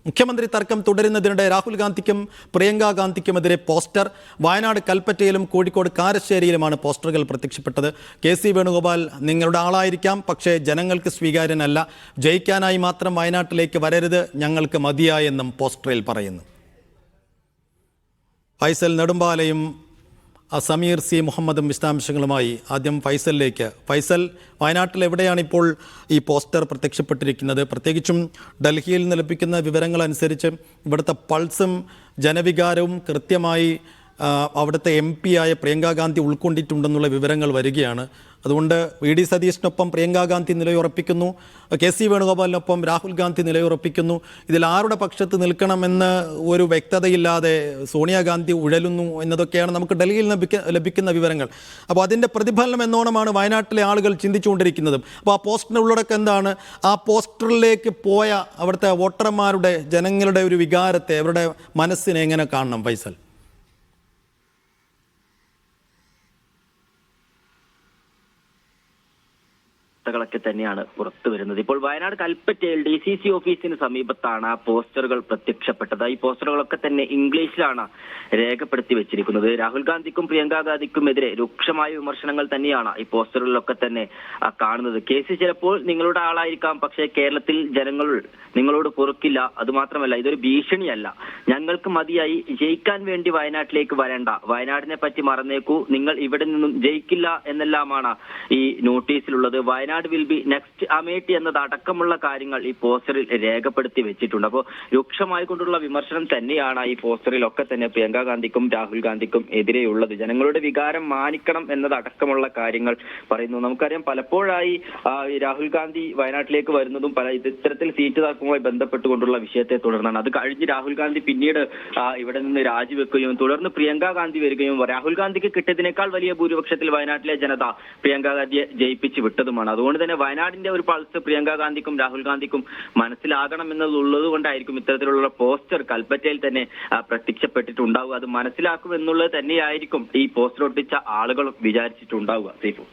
മുഖ്യമന്ത്രി തർക്കം തുടരുന്നതിനിടെ രാഹുൽ ഗാന്ധിക്കും പ്രിയങ്ക ഗാന്ധിക്കുമെതിരെ പോസ്റ്റർ. വയനാട് കൽപ്പറ്റയിലും കോഴിക്കോട് കാരശ്ശേരിയിലുമാണ് പോസ്റ്ററുകൾ പ്രത്യക്ഷപ്പെട്ടത്. KC വേണുഗോപാൽ നിങ്ങളുടെ ആളായിരിക്കാം, പക്ഷേ ജനങ്ങൾക്ക് സ്വീകാര്യനല്ല. ജയിക്കാനായി മാത്രം വയനാട്ടിലേക്ക് വരരുത്, ഞങ്ങൾക്ക് മതിയായെന്നും പോസ്റ്ററിൽ പറയുന്നു. ഫൈസൽ നെടുമ്പാലയും സമീർ C മുഹമ്മദും വിശദാംശങ്ങളുമായി. ആദ്യം ഫൈസലിലേക്ക്. ഫൈസൽ, വയനാട്ടിൽ എവിടെയാണ് ഇപ്പോൾ ഈ പോസ്റ്റർ പ്രത്യക്ഷപ്പെട്ടിരിക്കുന്നത്? പ്രത്യേകിച്ചും ഡൽഹിയിൽ നിന്ന് ലഭിക്കുന്ന വിവരങ്ങൾ അനുസരിച്ച് ഇവിടുത്തെ പൾസും ജനവികാരവും കൃത്യമായി അവിടുത്തെ MP ആയ പ്രിയങ്ക ഗാന്ധി ഉൾക്കൊണ്ടിട്ടുണ്ടെന്നുള്ള വിവരങ്ങൾ വരികയാണ്. അതുകൊണ്ട് VD സതീഷിനൊപ്പം പ്രിയങ്ക ഗാന്ധി നിലയുറപ്പിക്കുന്നു, KC വേണുഗോപാലിനൊപ്പം രാഹുൽ ഗാന്ധി നിലയുറപ്പിക്കുന്നു. ഇതിൽ ആരുടെ പക്ഷത്ത് നിൽക്കണമെന്ന് ഒരു വ്യക്തതയില്ലാതെ സോണിയാഗാന്ധി ഉഴലുന്നു എന്നതൊക്കെയാണ് നമുക്ക് ഡൽഹിയിൽ ലഭിക്കുന്ന വിവരങ്ങൾ. അപ്പോൾ അതിൻ്റെ പ്രതിഫലനം എന്നോണമാണ് വയനാട്ടിലെ ആളുകൾ ചിന്തിച്ചുകൊണ്ടിരിക്കുന്നതും. അപ്പോൾ ആ പോസ്റ്ററിൻ്റെ ഉള്ളടക്കം എന്താണ്? ആ പോസ്റ്ററിലേക്ക് പോയ അവിടുത്തെ വോട്ടർമാരുടെ, ജനങ്ങളുടെ ഒരു വികാരത്തെ, അവരുടെ മനസ്സിനെ എങ്ങനെ കാണണം ഫൈസൽ? ൊക്കെ തന്നെയാണ് പുറത്തു വരുന്നത്. ഇപ്പോൾ വയനാട് കൽപ്പറ്റയിൽ DCC ഓഫീസിന് സമീപത്താണ് ആ പോസ്റ്ററുകൾ പ്രത്യക്ഷപ്പെട്ടത്. ഈ പോസ്റ്ററുകളൊക്കെ തന്നെ ഇംഗ്ലീഷിലാണ് രേഖപ്പെടുത്തി വെച്ചിരിക്കുന്നത്. രാഹുൽ ഗാന്ധിക്കും പ്രിയങ്ക ഗാന്ധിക്കുമെതിരെ രൂക്ഷമായ വിമർശനങ്ങൾ തന്നെയാണ് ഈ പോസ്റ്ററുകളിലൊക്കെ തന്നെ കാണുന്നത്. KC ചിലപ്പോൾ നിങ്ങളുടെ ആളായിരിക്കാം, പക്ഷേ കേരളത്തിൽ ജനങ്ങൾ നിങ്ങളോട് പൊറുക്കില്ല. അതുമാത്രമല്ല, ഇതൊരു ഭീഷണിയല്ല, ഞങ്ങൾക്ക് മതിയായി, ജയിക്കാൻ വേണ്ടി വയനാട്ടിലേക്ക് വരേണ്ട, വയനാടിനെ പറ്റി മറന്നേക്കൂ, നിങ്ങൾ ഇവിടെ നിന്നും ജയിക്കില്ല എന്നെല്ലാമാണ് ഈ നോട്ടീസിലുള്ളത്. Wayanad will be next Amethi എന്നത് അടക്കമുള്ള കാര്യങ്ങൾ ഈ പോസ്റ്ററിൽ രേഖപ്പെടുത്തി വെച്ചിട്ടുണ്ട്. അപ്പോൾ രൂക്ഷമായിക്കൊണ്ടുള്ള വിമർശനം തന്നെയാണ് ഈ പോസ്റ്ററിലൊക്കെ തന്നെ പ്രിയങ്ക ഗാന്ധിക്കും രാഹുൽ ഗാന്ധിക്കും എതിരെയുള്ളത്. ജനങ്ങളുടെ വികാരം മാനിക്കണം എന്നതടക്കമുള്ള കാര്യങ്ങൾ പറയുന്നു. നമുക്കറിയാം, പലപ്പോഴായി രാഹുൽ ഗാന്ധി വയനാട്ടിലേക്ക് വരുന്നതും ഇത്തരത്തിൽ സീറ്റ് തർക്കവുമായി ബന്ധപ്പെട്ടുകൊണ്ടുള്ള വിഷയത്തെ തുടർന്നാണ്. അത് കഴിഞ്ഞ് രാഹുൽ ഗാന്ധി പിന്നീട് ഇവിടെ നിന്ന് രാജിവെക്കുകയും തുടർന്ന് പ്രിയങ്ക ഗാന്ധി വരികയും രാഹുൽ ഗാന്ധിക്ക് കിട്ടിയതിനേക്കാൾ വലിയ ഭൂരിപക്ഷത്തിൽ വയനാട്ടിലെ ജനത പ്രിയങ്ക ഗാന്ധിയെ ജയിപ്പിച്ച് വിട്ടതുമാണ്. അതുകൊണ്ട് തന്നെ വയനാടിന്റെ ഒരു പൾസ് പ്രിയങ്ക ഗാന്ധിക്കും രാഹുൽ ഗാന്ധിക്കും മനസ്സിലാകണം എന്നുള്ളത് കൊണ്ടായിരിക്കും ഇത്തരത്തിലുള്ള പോസ്റ്റർ കൽപ്പറ്റയിൽ തന്നെ പ്രത്യക്ഷപ്പെട്ടിട്ടുണ്ടാവുക. അത് മനസ്സിലാക്കും എന്നുള്ളത് തന്നെയായിരിക്കും ഈ പോസ്റ്റർ ഒട്ടിച്ച ആളുകൾ വിചാരിച്ചിട്ടുണ്ടാവുക. സീഫു.